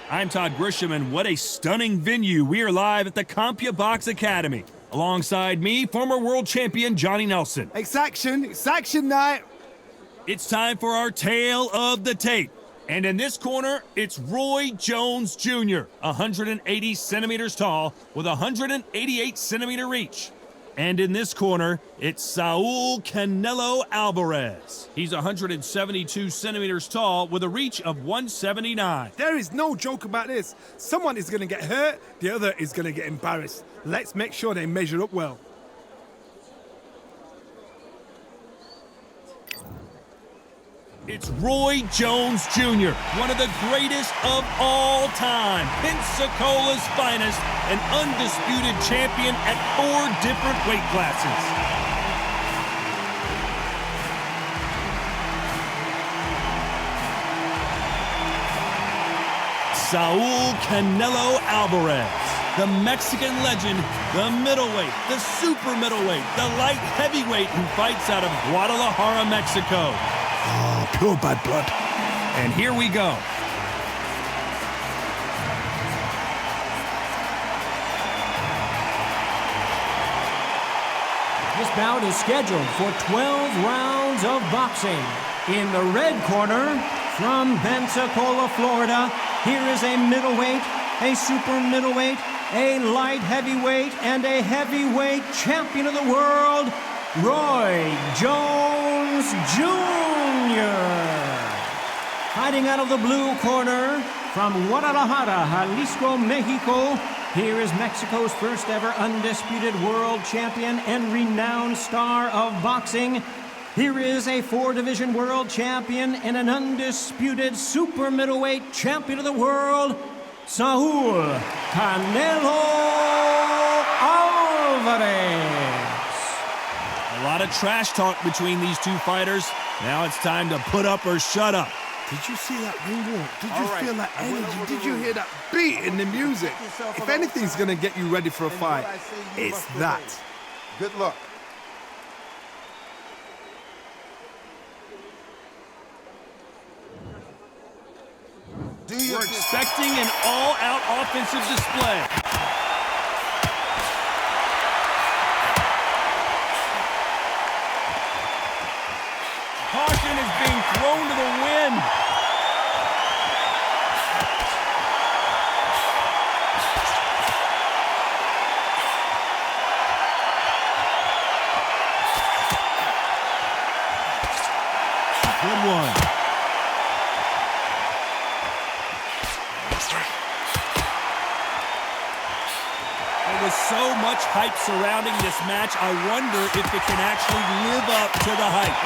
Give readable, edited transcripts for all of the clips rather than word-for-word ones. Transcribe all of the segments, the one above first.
I'm Todd Grisham, and what a stunning venue. We are live at the CompuBox Academy. Alongside me, former world champion Johnny Nelson. It's action night. It's time for our tale of the tape. And in this corner, it's Roy Jones Jr., 180 centimeters tall with 188 centimeter reach. And in this corner, it's Saul Canelo Alvarez. He's 172 centimeters tall with a reach of 179. There is no joke about this. Someone is going to get hurt, the other is going to get embarrassed. Let's make sure they measure up well. It's Roy Jones Jr., one of the greatest of all time, Pensacola's finest, an undisputed champion at 4 different weight classes. Saul Canelo Alvarez, the Mexican legend, the middleweight, the super middleweight, the light heavyweight who fights out of Guadalajara, Mexico. Oh, pure bad blood. And here we go. This bout is scheduled for 12 rounds of boxing. In the red corner, from Pensacola, Florida, here is a middleweight, a super middleweight, a light heavyweight, and a heavyweight champion of the world, Roy Jones Jr. Fighting out of the blue corner, from Guadalajara, Jalisco, Mexico, here is Mexico's first ever undisputed world champion and renowned star of boxing. Here is a 4-division world champion and an undisputed super middleweight champion of the world, Saul Canelo Alvarez. A lot of trash talk between these two fighters. Now it's time to put up or shut up. Did you see that ring walk? Did you feel that energy? Did you hear that beat in the music? If anything's going to get you ready for a fight, it's that. Good luck. We're expecting an all-out offensive display. Caution is being thrown to the wind. Good one. There was so much hype surrounding this match, I wonder if it can actually live up to the hype.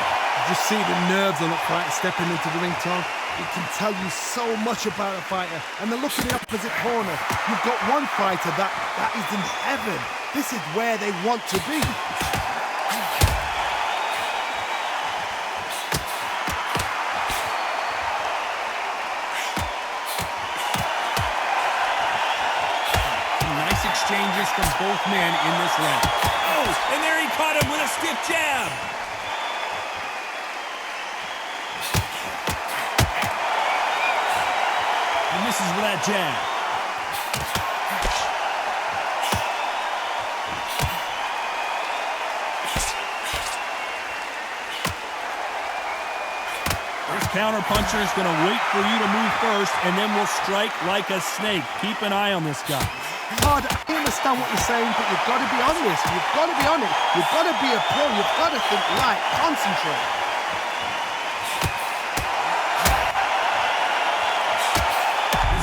You see the nerves on that fighter stepping into the ring, Tom. It can tell you so much about a fighter. And the look in the opposite corner. You've got one fighter that is in heaven. This is where they want to be. Nice exchanges from both men in this round. Oh, and there he caught him with a stiff jab. And misses with that jab. This counter-puncher is going to wait for you to move first, and then will strike like a snake. Keep an eye on this guy. Todd, I understand what you're saying, but you've got to be honest. You've got to be honest. You've got to be a pro. You've got to think light. Concentrate.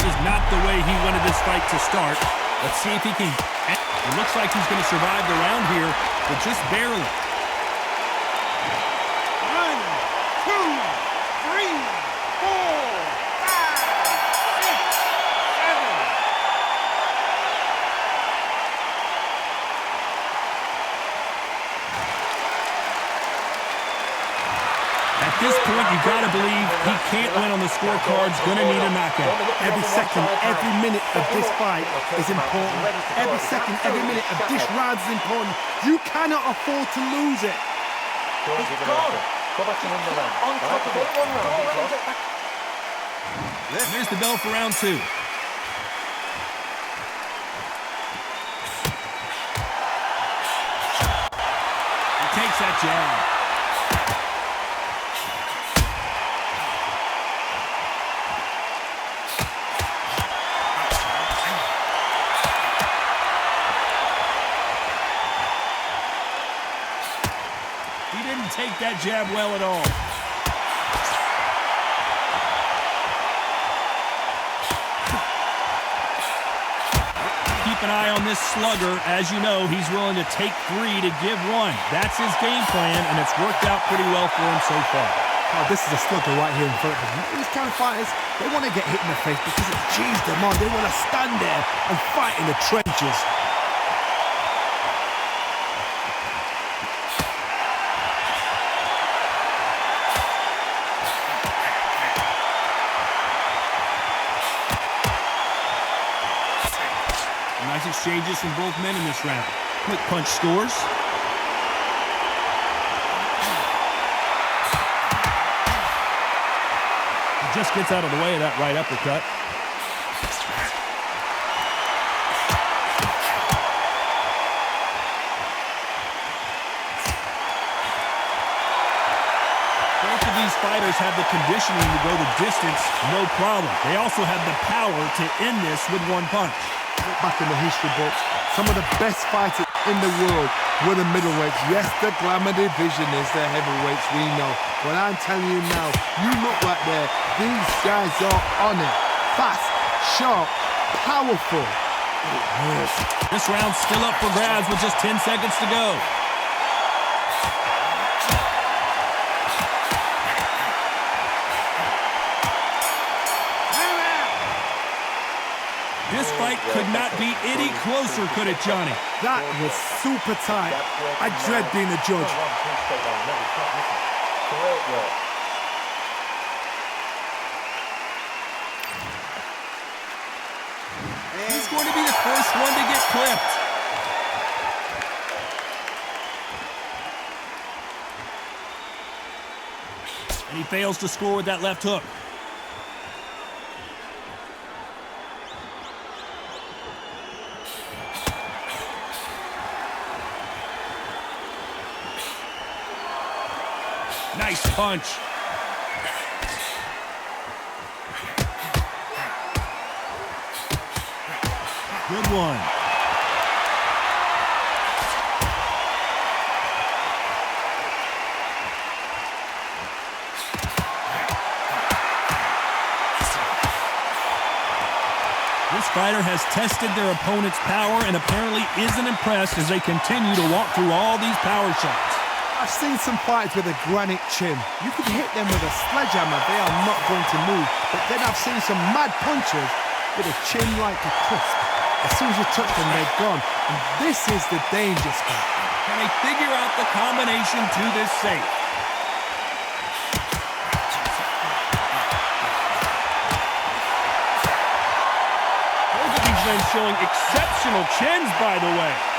This is not the way he wanted this fight to start. Let's see if he can. It looks like he's going to survive the round here, but just barely. 1, 2, 3, 4, 5, 6, 7. At this point, you got to believe he can't win on the scorecards. Going to need a knockout. Every second, every minute of this fight is important. Every second, every minute of this round is important. You cannot afford to lose it. There's the bell for round 2. blocks that jab. He didn't take that jab well at all. Keep an eye on this slugger. As you know, he's willing to take 3 to give 1. That's his game plan, and it's worked out pretty well for him so far. Oh, this is a slugger right here in front of them. These kind of fighters, they want to get hit in the face because it cheers them on. They want to stand there and fight in the trenches. Nice exchanges from both men in this round. Quick punch scores. He just gets out of the way of that right uppercut. Both of these fighters have the conditioning to go the distance, no problem. They also have the power to end this with one punch. Look back in the history books, some of the best fighters in the world were the middleweights. Yes, the glamour division is the heavyweights, we know. But I'm telling you now, you look right there, these guys are on it. Fast, sharp, powerful. It hurts. This round's still up for grabs with just 10 seconds to go. This fight could not be any closer, could it, Johnny? That was super tight. I dread being a judge. He's going to be the first one to get clipped. And he fails to score with that left hook. Nice punch. Good one. This fighter has tested their opponent's power and apparently isn't impressed as they continue to walk through all these power shots. I've seen some fighters with a granite chin. You can hit them with a sledgehammer, they are not going to move. But then I've seen some mad punchers with a chin like a crisp. As soon as you touch them, they're gone. And this is the danger spot. Can they figure out the combination to this safe? Both of these men showing exceptional chins, by the way.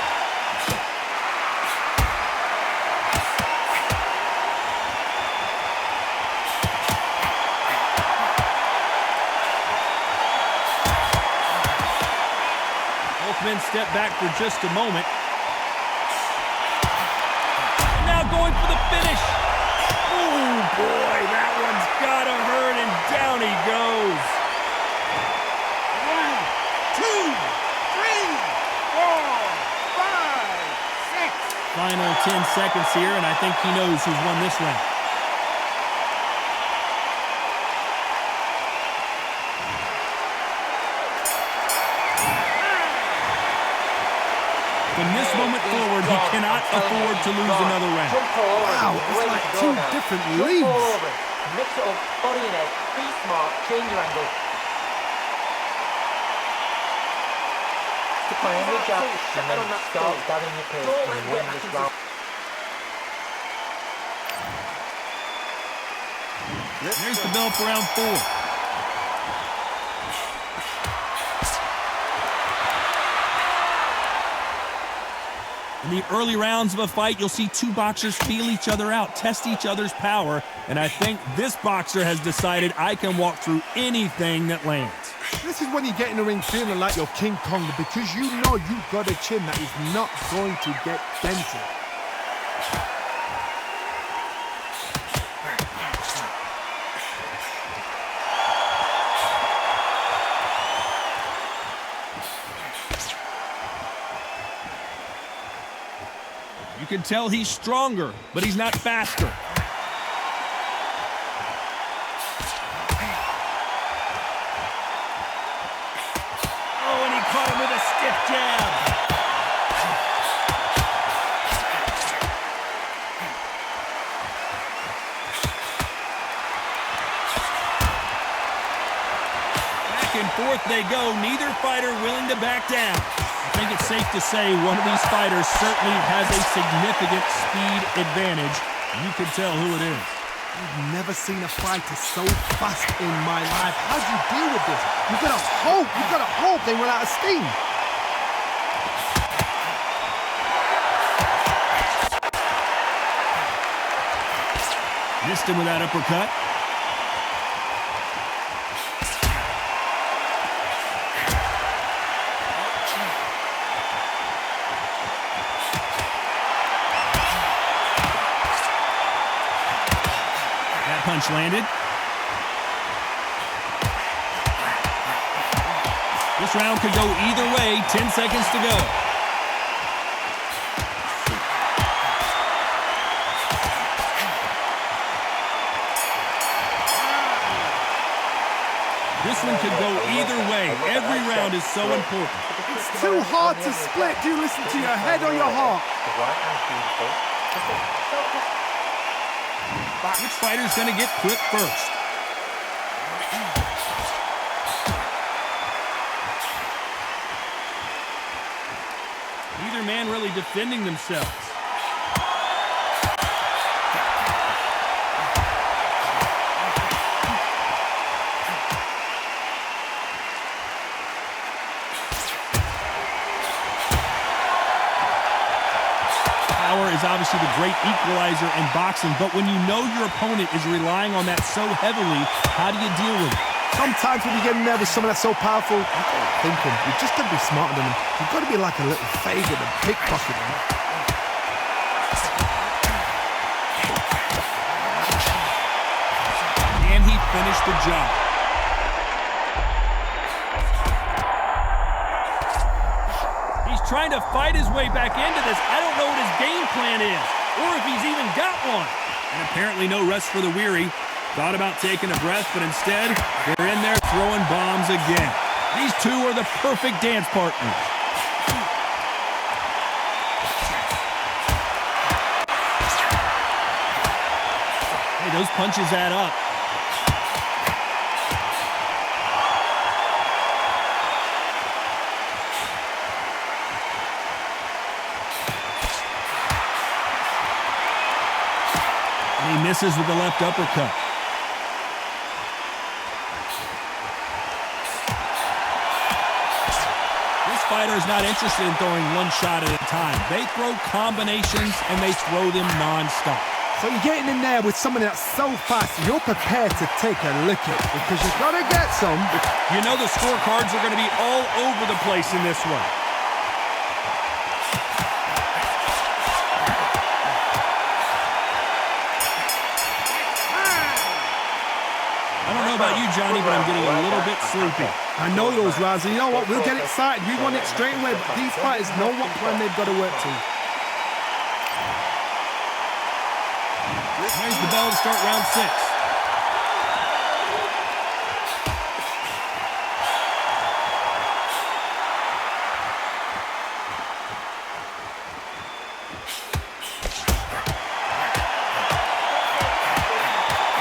Men step back for just a moment. Now going for the finish. Oh boy, that one's gotta hurt, and down he goes. 1, 2, 3, 4, 5, 6. Final 10 seconds here, and I think he knows who's won this round. From this moment forward, he cannot afford to lose another round. Wow, it's like 2 different leagues. Mix it up, body and head, be smart, change your angle. To play any jab, and then start gathering your pace and win this round. There's the bell for round 4. In the early rounds of a fight, you'll see 2 boxers feel each other out, test each other's power, and I think this boxer has decided I can walk through anything that lands. This is when you get in the ring feeling like you're King Kong because you know you've got a chin that is not going to get dented. can tell he's stronger, but he's not faster. Oh, and he caught him with a stiff jab. Back and forth they go, neither fighter willing to back down. I think it's safe to say one of these fighters certainly has a significant speed advantage. You can tell who it is. I've never seen a fighter so fast in my life. How do you deal with this? You've got to hope they run out of steam. Missed him with that uppercut. That punch landed. This round could go either way. 10 seconds to go. This one could go either way. Every round is so important. It's too hard to split. Do you listen to your head or your heart? Which fighter's going to get clipped first? Neither man really defending themselves. Power is obviously the great equalizer in boxing, but when you know your opponent is relying on that so heavily, how do you deal with it? Sometimes when you get in there with someone that's so powerful, you've got to think him. You've just got to be smarter than him. You've got to be like a little favourite and pickpocket him. And he finished the job. He's trying to fight his way back into this. I don't know what his game plan is, or if he's even got one. And apparently no rest for the weary. Thought about taking a breath, but instead, they're in there throwing bombs again. These two are the perfect dance partners. Hey, those punches add up. And he misses with the left uppercut. Fighter is not interested in throwing one shot at a time. They throw combinations and they throw them non-stop. So you're getting in there with someone that's so fast, you're prepared to take a licking because you've got to get some. You know the scorecards are going to be all over the place in this one. I don't know about you, Johnny, but I'm getting a little bit sleepy. I know those rounds, and you know what? We'll get excited. We want it straight away, but these fighters know what plan they've got to work to. There's the bell to start round 6.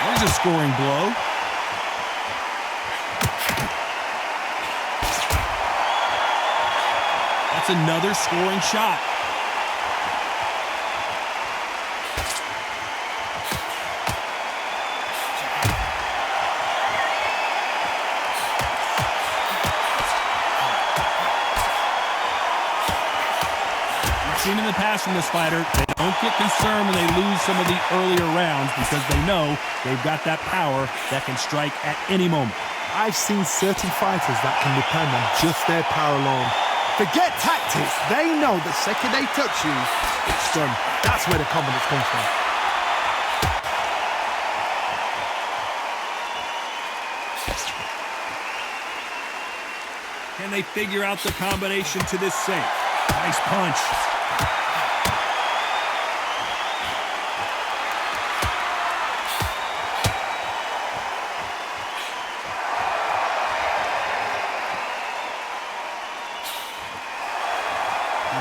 There's a scoring blow. That's another scoring shot. We've seen in the past from this fighter, they don't get concerned when they lose some of the earlier rounds because they know they've got that power that can strike at any moment. I've seen certain fighters that can depend on just their power alone. Forget tactics. They know the second they touch you, it's done. That's where the confidence comes from. Can they figure out the combination to this safe? Nice punch.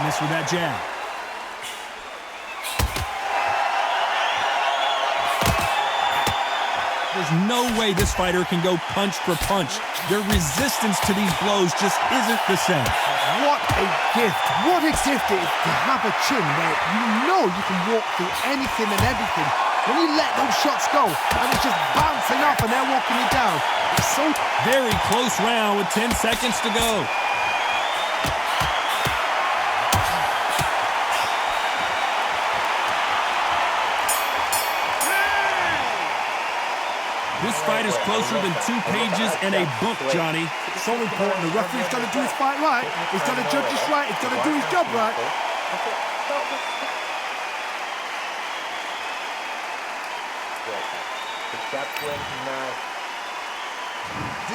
Missed with that jab. There's no way this fighter can go punch for punch. Their resistance to these blows just isn't the same. What a gift. What a gift it is to have a chin where you know you can walk through anything and everything. When you let those shots go and it's just bouncing off and they're walking you down. It's so very close round with 10 seconds to go. This fight is closer than 2 pages in a book, Johnny. so important. The referee's got to do his fight right. He's got to judge this right. He's got to do his job right.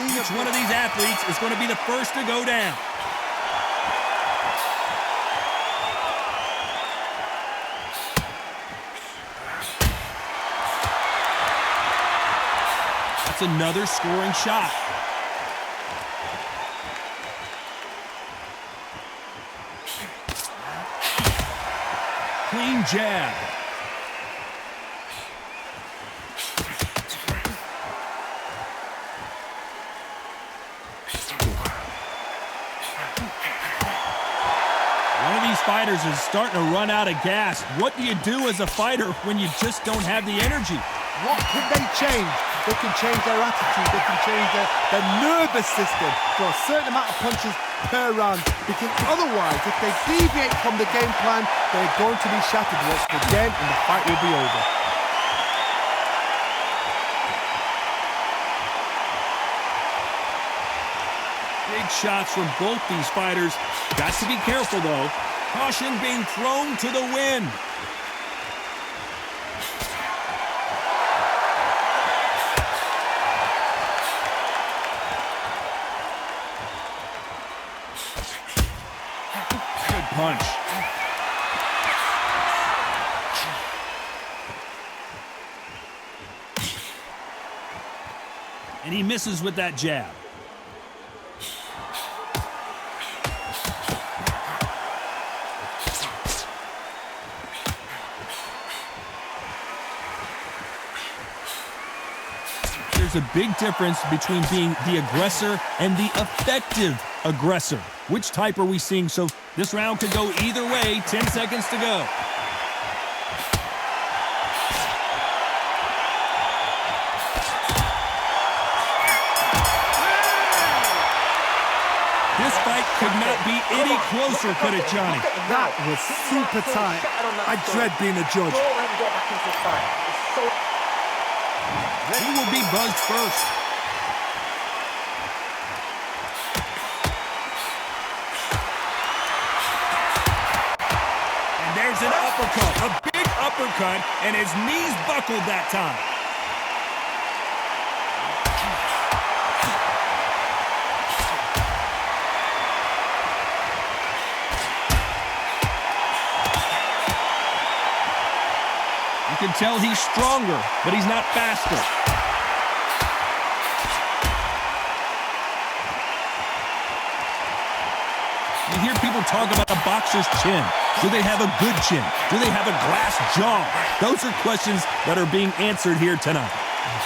Each one of these athletes is going to be the first to go down. That's another scoring shot. Clean jab. One of these fighters is starting to run out of gas. What do you do as a fighter when you just don't have the energy? What can they change? They can change their attitude. They can change their nervous system for a certain amount of punches per round. Because otherwise, if they deviate from the game plan, they're going to be shattered once again and the fight will be over. Big shots from both these fighters. Got to be careful, though. Caution being thrown to the wind. Good punch. And he misses with that jab. There's a big difference between being the aggressor and the effective aggressor. Which type are we seeing? So this round could go either way. 10 seconds to go. This fight could not be any closer, could it, Johnny? That was super tight. I dread being a judge. He will be buzzed first. And there's an uppercut, a big uppercut, and his knees buckled that time. You can tell he's stronger, but he's not faster. You hear people talk about a boxer's chin. Do they have a good chin? Do they have a glass jaw? Those are questions that are being answered here tonight.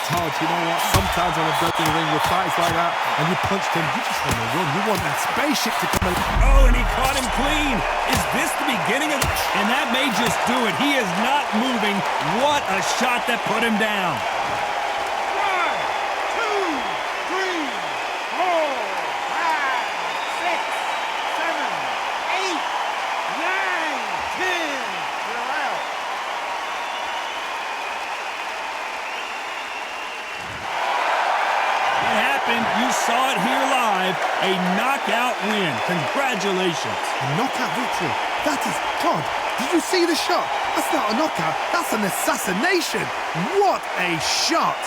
Todd, you know what? Sometimes when I've been in the ring with fights like that, and you punched him, you just want to run. You want that spaceship to come in. Oh, and he caught him clean. Is this the beginning of... And that may just do it. He is not moving. What a shot that put him down. 1, 2, 3, 4, 5, 6, 7, 8, 9, 10. You saw it here live, a knockout win. Congratulations. A knockout victory. That is, Todd, did you see the shot? That's not a knockout, that's an assassination. What a shot.